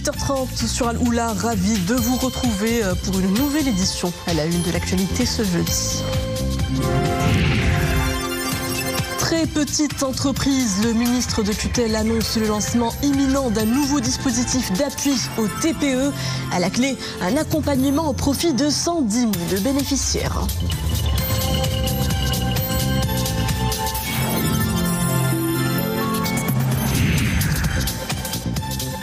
18h30 sur Al-Oula, ravi de vous retrouver pour une nouvelle édition à la une de l'actualité ce jeudi. Très petite entreprise, le ministre de tutelle annonce le lancement imminent d'un nouveau dispositif d'appui aux TPE. À la clé, un accompagnement au profit de 110 000 bénéficiaires.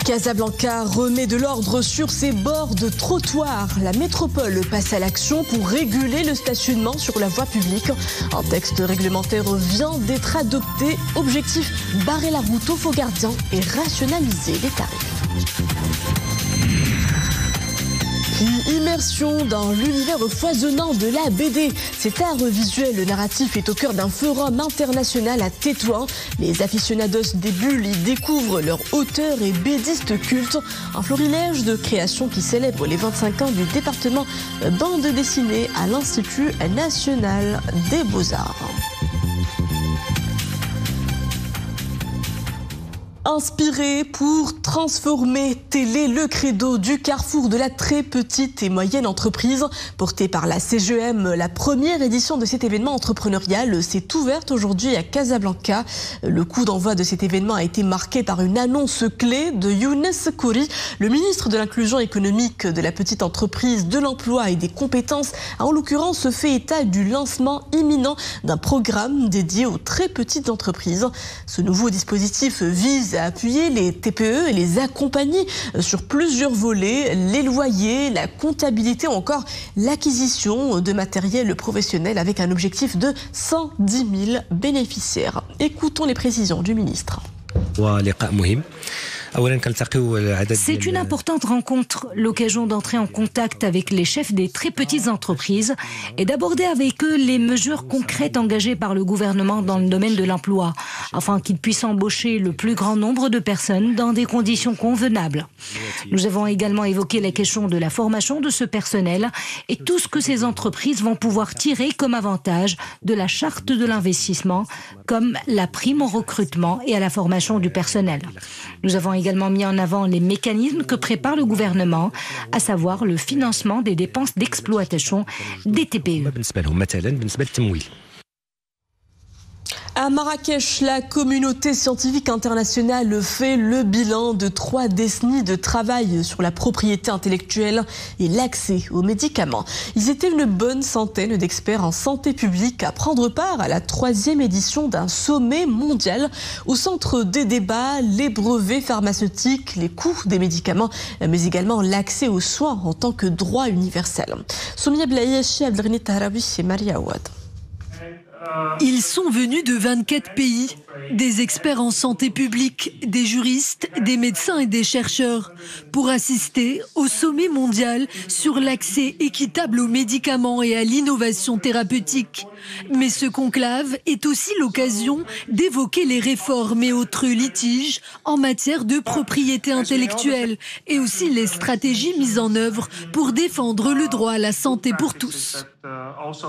Casablanca remet de l'ordre sur ses bords de trottoir. La métropole passe à l'action pour réguler le stationnement sur la voie publique. Un texte réglementaire vient d'être adopté. Objectif, barrer la route aux faux gardiens et rationaliser les tarifs. Immersion dans l'univers foisonnant de la BD. Cet art visuel narratif est au cœur d'un forum international à Tétouan. Les aficionados des bulles y découvrent leurs auteurs et bédistes cultes. Un florilège de créations qui célèbre les 25 ans du département bande dessinée à l'Institut national des beaux-arts. Inspiré pour transformer, tel est le credo du carrefour de la très petite et moyenne entreprise. Porté par la CGM, la première édition de cet événement entrepreneurial s'est ouverte aujourd'hui à Casablanca. Le coup d'envoi de cet événement a été marqué par une annonce clé de Younes Kouri. Le ministre de l'Inclusion économique, de la petite entreprise, de l'emploi et des compétences a en l'occurrence fait état du lancement imminent d'un programme dédié aux très petites entreprises. Ce nouveau dispositif vise à appuyer les TPE et les accompagner sur plusieurs volets, les loyers, la comptabilité ou encore l'acquisition de matériel professionnel avec un objectif de 110 000 bénéficiaires. Écoutons les précisions du ministre. C'est une importante rencontre, l'occasion d'entrer en contact avec les chefs des très petites entreprises et d'aborder avec eux les mesures concrètes engagées par le gouvernement dans le domaine de l'emploi, afin qu'ils puissent embaucher le plus grand nombre de personnes dans des conditions convenables. Nous avons également évoqué la question de la formation de ce personnel et tout ce que ces entreprises vont pouvoir tirer comme avantage de la charte de l'investissement, comme la prime au recrutement et à la formation du personnel. Nous avons également mis en avant les mécanismes que prépare le gouvernement, à savoir le financement des dépenses d'exploitation des TPE. À Marrakech, la communauté scientifique internationale fait le bilan de 3 décennies de travail sur la propriété intellectuelle et l'accès aux médicaments. Ils étaient une bonne centaine d'experts en santé publique à prendre part à la 3e édition d'un sommet mondial. Au centre des débats, les brevets pharmaceutiques, les coûts des médicaments, mais également l'accès aux soins en tant que droit universel. Soumia Blayechi, Abdelghani Tahraoui et Maria Ouad. Ils sont venus de 24 pays, des experts en santé publique, des juristes, des médecins et des chercheurs, pour assister au sommet mondial sur l'accès équitable aux médicaments et à l'innovation thérapeutique. Mais ce conclave est aussi l'occasion d'évoquer les réformes et autres litiges en matière de propriété intellectuelle et aussi les stratégies mises en œuvre pour défendre le droit à la santé pour tous.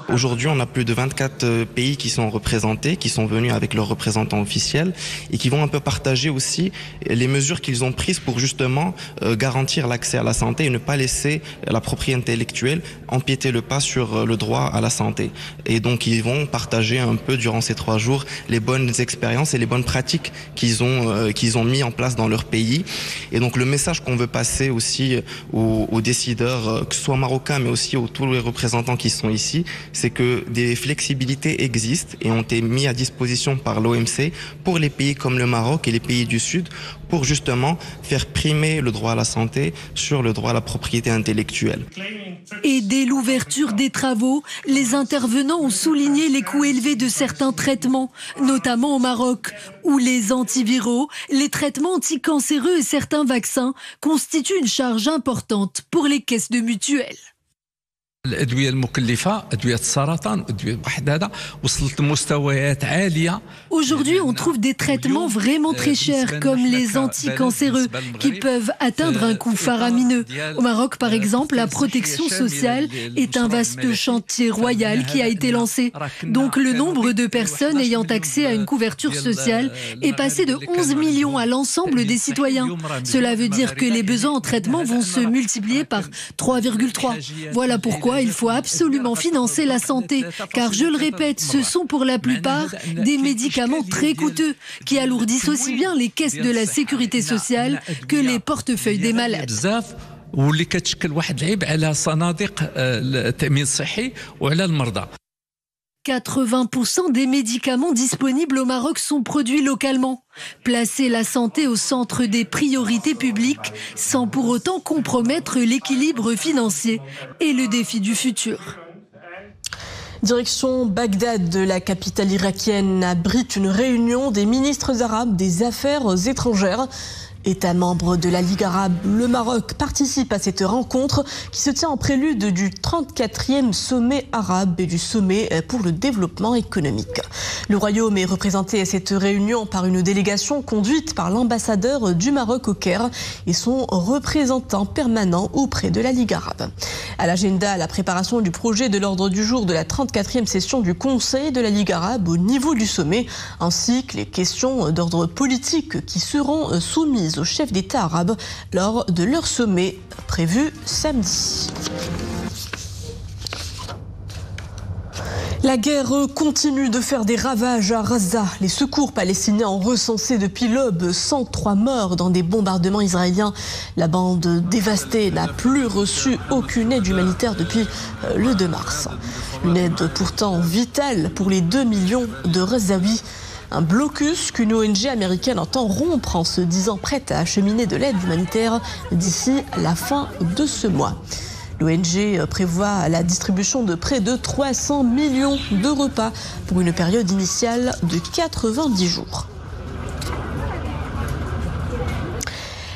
Aujourd'hui, on a plus de 24 pays qui sont représentés, qui sont venus avec leurs représentants officiels et qui vont un peu partager aussi les mesures qu'ils ont prises pour justement garantir l'accès à la santé et ne pas laisser la propriété intellectuelle empiéter le pas sur le droit à la santé. Et donc, ils vont partager un peu durant ces 3 jours les bonnes expériences et les bonnes pratiques qu'ils ont mis en place dans leur pays. Et donc, le message qu'on veut passer aussi aux décideurs, que ce soit marocains, mais aussi aux tous les représentants qui sont ici, c'est que des flexibilités existent et ont été mises à disposition par l'OMC pour les pays comme le Maroc et les pays du Sud pour justement faire primer le droit à la santé sur le droit à la propriété intellectuelle. Et dès l'ouverture des travaux, les intervenants ont souligné les coûts élevés de certains traitements, notamment au Maroc, où les antiviraux, les traitements anticancéreux et certains vaccins constituent une charge importante pour les caisses de mutuelles. Aujourd'hui, on trouve des traitements vraiment très chers, comme les anticancéreux, qui peuvent atteindre un coût faramineux. Au Maroc, par exemple, la protection sociale est un vaste chantier royal qui a été lancé. Donc, le nombre de personnes ayant accès à une couverture sociale est passé de 11 millions à l'ensemble des citoyens. Cela veut dire que les besoins en traitement vont se multiplier par 3,3. Voilà pourquoi il faut absolument financer la santé, car je le répète, ce sont pour la plupart des médicaments très coûteux qui alourdissent aussi bien les caisses de la sécurité sociale que les portefeuilles des malades. 80% des médicaments disponibles au Maroc sont produits localement. Placer la santé au centre des priorités publiques sans pour autant compromettre l'équilibre financier est le défi du futur. Direction Bagdad, de la capitale irakienne, abrite une réunion des ministres arabes des Affaires étrangères. État membre de la Ligue arabe, le Maroc participe à cette rencontre qui se tient en prélude du 34e sommet arabe et du sommet pour le développement économique. Le Royaume est représenté à cette réunion par une délégation conduite par l'ambassadeur du Maroc au Caire et son représentant permanent auprès de la Ligue arabe. À l'agenda, la préparation du projet de l'ordre du jour de la 34e session du Conseil de la Ligue arabe au niveau du sommet, ainsi que les questions d'ordre politique qui seront soumises aux chefs d'État arabes lors de leur sommet prévu samedi. La guerre continue de faire des ravages à Gaza. Les secours palestiniens ont recensé depuis l'aube 103 morts dans des bombardements israéliens. La bande dévastée n'a plus reçu aucune aide humanitaire depuis le 2 mars. Une aide pourtant vitale pour les 2 millions de Gazaouis. Un blocus qu'une ONG américaine entend rompre en se disant prête à acheminer de l'aide humanitaire d'ici la fin de ce mois. L'ONG prévoit la distribution de près de 300 millions de repas pour une période initiale de 90 jours.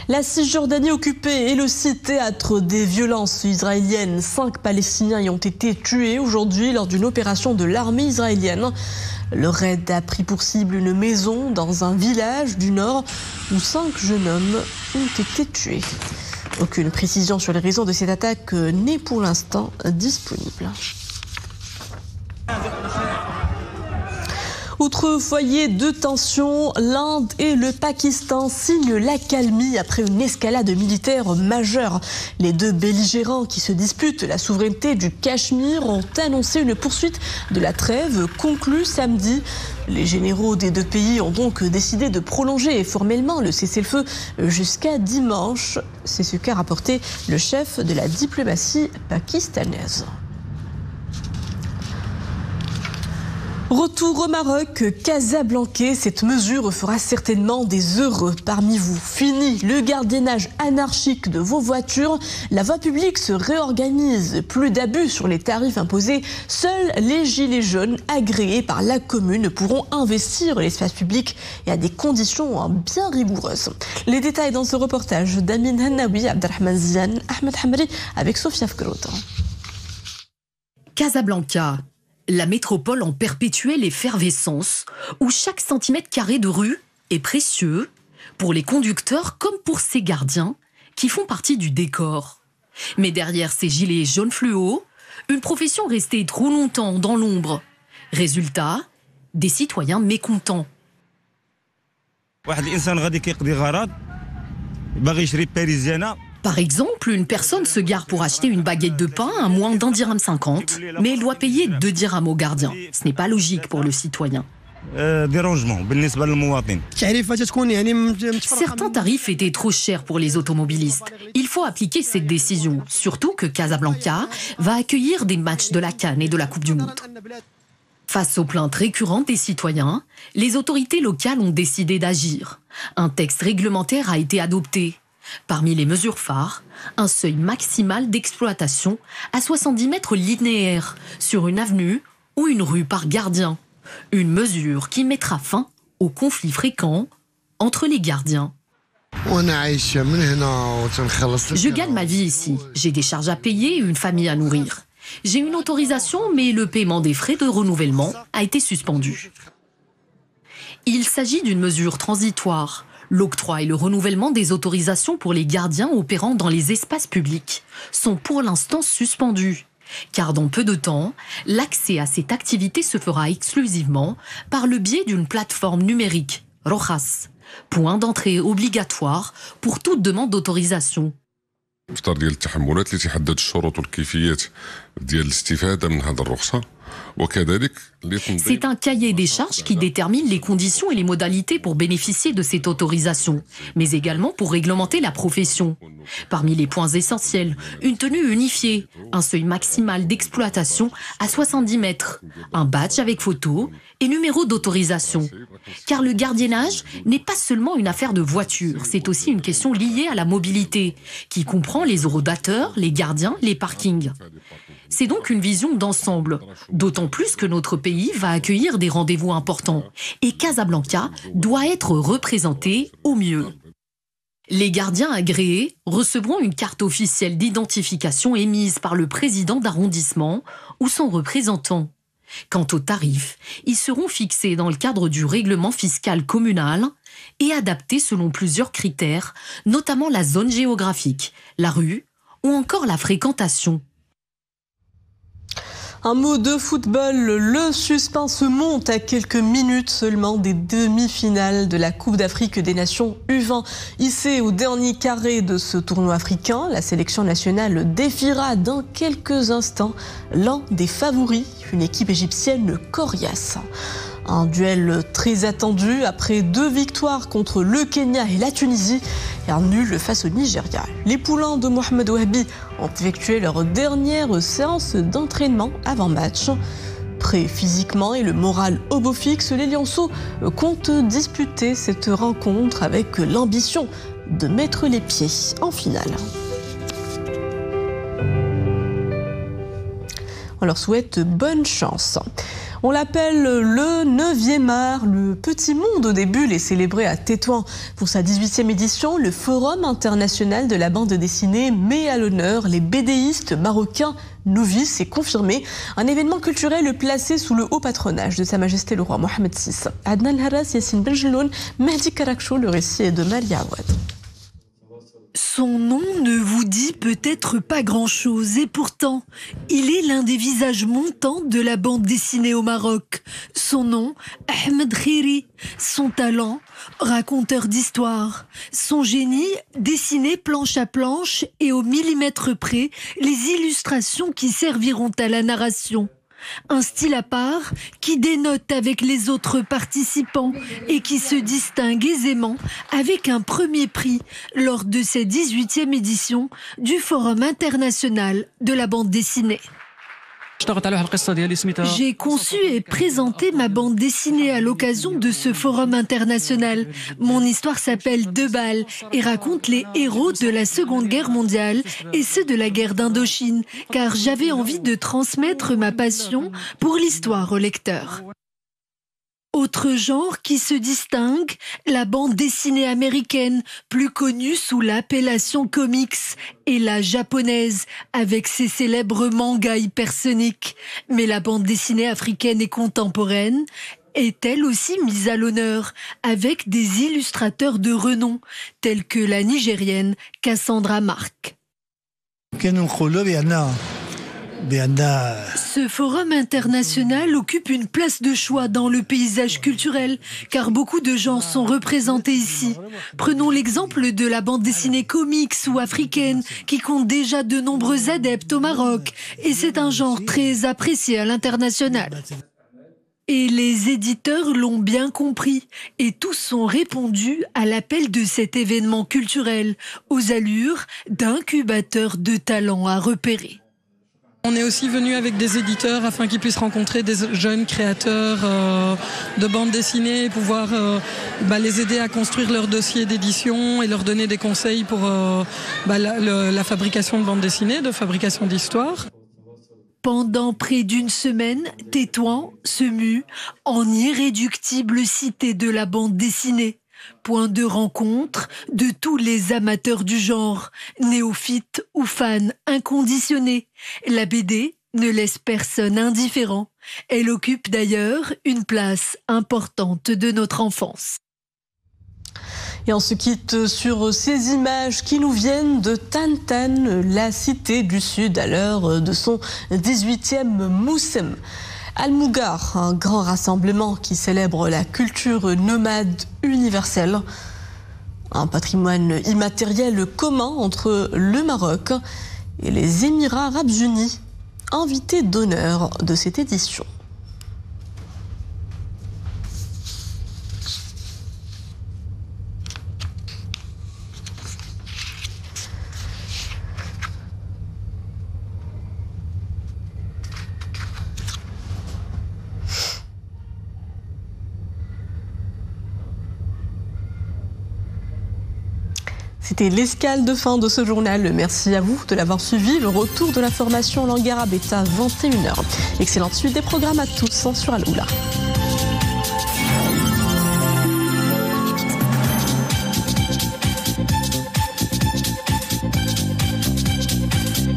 La Cisjordanie occupée est le site théâtre des violences israéliennes. 5 Palestiniens y ont été tués aujourd'hui lors d'une opération de l'armée israélienne. Le raid a pris pour cible une maison dans un village du nord où 5 jeunes hommes ont été tués. Aucune précision sur les raisons de cette attaque n'est pour l'instant disponible. Autre foyer de tension, l'Inde et le Pakistan signent l'accalmie après une escalade militaire majeure. Les deux belligérants qui se disputent la souveraineté du Cachemire ont annoncé une poursuite de la trêve conclue samedi. Les généraux des deux pays ont donc décidé de prolonger formellement le cessez-le-feu jusqu'à dimanche. C'est ce qu'a rapporté le chef de la diplomatie pakistanaise. Retour au Maroc, Casablanca, cette mesure fera certainement des heureux parmi vous. Fini le gardiennage anarchique de vos voitures, la voie publique se réorganise. Plus d'abus sur les tarifs imposés, seuls les gilets jaunes agréés par la commune pourront investir l'espace public et à des conditions bien rigoureuses. Les détails dans ce reportage d'Amin Hannaoui, Abdelrahman Zian, Ahmed Hamri avec Sofia Fgrout. Casablanca. La métropole en perpétuelle effervescence, où chaque centimètre carré de rue est précieux pour les conducteurs comme pour ces gardiens qui font partie du décor. Mais derrière ces gilets jaunes fluo, une profession restée trop longtemps dans l'ombre. Résultat, des citoyens mécontents. Par exemple, une personne se gare pour acheter une baguette de pain à moins d'1,50 dirham, mais elle doit payer 2 dirhams au gardien. Ce n'est pas logique pour le citoyen. Certains tarifs étaient trop chers pour les automobilistes. Il faut appliquer cette décision, surtout que Casablanca va accueillir des matchs de la CAN et de la Coupe du Monde. Face aux plaintes récurrentes des citoyens, les autorités locales ont décidé d'agir. Un texte réglementaire a été adopté. Parmi les mesures phares, un seuil maximal d'exploitation à 70 mètres linéaires sur une avenue ou une rue par gardien. Une mesure qui mettra fin aux conflits fréquents entre les gardiens. Je gagne ma vie ici. J'ai des charges à payer et une famille à nourrir. J'ai une autorisation, mais le paiement des frais de renouvellement a été suspendu. Il s'agit d'une mesure transitoire. L'octroi et le renouvellement des autorisations pour les gardiens opérant dans les espaces publics sont pour l'instant suspendus. Car dans peu de temps, l'accès à cette activité se fera exclusivement par le biais d'une plateforme numérique, Rojas, point d'entrée obligatoire pour toute demande d'autorisation. C'est un cahier des charges qui détermine les conditions et les modalités pour bénéficier de cette autorisation, mais également pour réglementer la profession. Parmi les points essentiels, une tenue unifiée, un seuil maximal d'exploitation à 70 mètres, un badge avec photo et numéro d'autorisation. Car le gardiennage n'est pas seulement une affaire de voiture, c'est aussi une question liée à la mobilité, qui comprend les horodateurs, les gardiens, les parkings. C'est donc une vision d'ensemble, d'autant plus que notre pays va accueillir des rendez-vous importants et Casablanca doit être représenté au mieux. Les gardiens agréés recevront une carte officielle d'identification émise par le président d'arrondissement ou son représentant. Quant aux tarifs, ils seront fixés dans le cadre du règlement fiscal communal et adaptés selon plusieurs critères, notamment la zone géographique, la rue ou encore la fréquentation. Un mot de football, le suspense monte à quelques minutes seulement des demi-finales de la Coupe d'Afrique des Nations U20. Hissée au dernier carré de ce tournoi africain, la sélection nationale défiera dans quelques instants l'un des favoris, une équipe égyptienne coriace. Un duel très attendu après 2 victoires contre le Kenya et la Tunisie et un nul face au Nigeria. Les poulains de Mohamed Wahabi ont effectué leur dernière séance d'entraînement avant match. Prêts physiquement et le moral au beau fixe, les Lionceaux comptent disputer cette rencontre avec l'ambition de mettre les pieds en finale. On leur souhaite bonne chance. On l'appelle le 9e art. Le petit monde des bulles est célébré à Tétouan. Pour sa 18e édition, le Forum international de la bande dessinée met à l'honneur les BDistes marocains novices et confirmés. Un événement culturel placé sous le haut patronage de Sa Majesté le roi Mohamed VI. Adnan Haras, Yassine Benjeloun, Mehdi Karakchou, le récit est de Malia Awad. Son nom ne vous dit peut-être pas grand-chose et pourtant, il est l'un des visages montants de la bande dessinée au Maroc. Son nom, Ahmed Khiri. Son talent, raconteur d'histoire. Son génie, dessiner planche à planche et au millimètre près les illustrations qui serviront à la narration. Un style à part qui dénote avec les autres participants et qui se distingue aisément avec un premier prix lors de cette 18e édition du Forum international de la bande dessinée. J'ai conçu et présenté ma bande dessinée à l'occasion de ce forum international. Mon histoire s'appelle 2 balles et raconte les héros de la Seconde Guerre mondiale et ceux de la guerre d'Indochine, car j'avais envie de transmettre ma passion pour l'histoire aux lecteurs. Autre genre qui se distingue, la bande dessinée américaine, plus connue sous l'appellation comics, et la japonaise, avec ses célèbres mangas hypersoniques. Mais la bande dessinée africaine et contemporaine est elle aussi mise à l'honneur, avec des illustrateurs de renom, tels que la Nigérienne Cassandra Mark. Ce forum international occupe une place de choix dans le paysage culturel, car beaucoup de gens sont représentés ici. Prenons l'exemple de la bande dessinée comics ou africaine, qui compte déjà de nombreux adeptes au Maroc, et c'est un genre très apprécié à l'international. Et les éditeurs l'ont bien compris, et tous ont répondu à l'appel de cet événement culturel, aux allures d'incubateurs de talents à repérer. On est aussi venu avec des éditeurs afin qu'ils puissent rencontrer des jeunes créateurs de bande dessinée et pouvoir les aider à construire leur dossier d'édition et leur donner des conseils pour la fabrication de bande dessinée, de fabrication d'histoires. Pendant près d'une semaine, Tétouan se mue en irréductible cité de la bande dessinée. Point de rencontre de tous les amateurs du genre, néophytes ou fans inconditionnés. La BD ne laisse personne indifférent. Elle occupe d'ailleurs une place importante de notre enfance. Et on se quitte sur ces images qui nous viennent de Tan Tan, la cité du Sud à l'heure de son 18e Moussem. Al-Mougar, un grand rassemblement qui célèbre la culture nomade universelle. Un patrimoine immatériel commun entre le Maroc et les Émirats arabes unis, invités d'honneur de cette édition. C'était l'escale de fin de ce journal. Merci à vous de l'avoir suivi. Le retour de l'information en langue arabe est à 21h. Excellente suite des programmes à tous sur Al-Oula.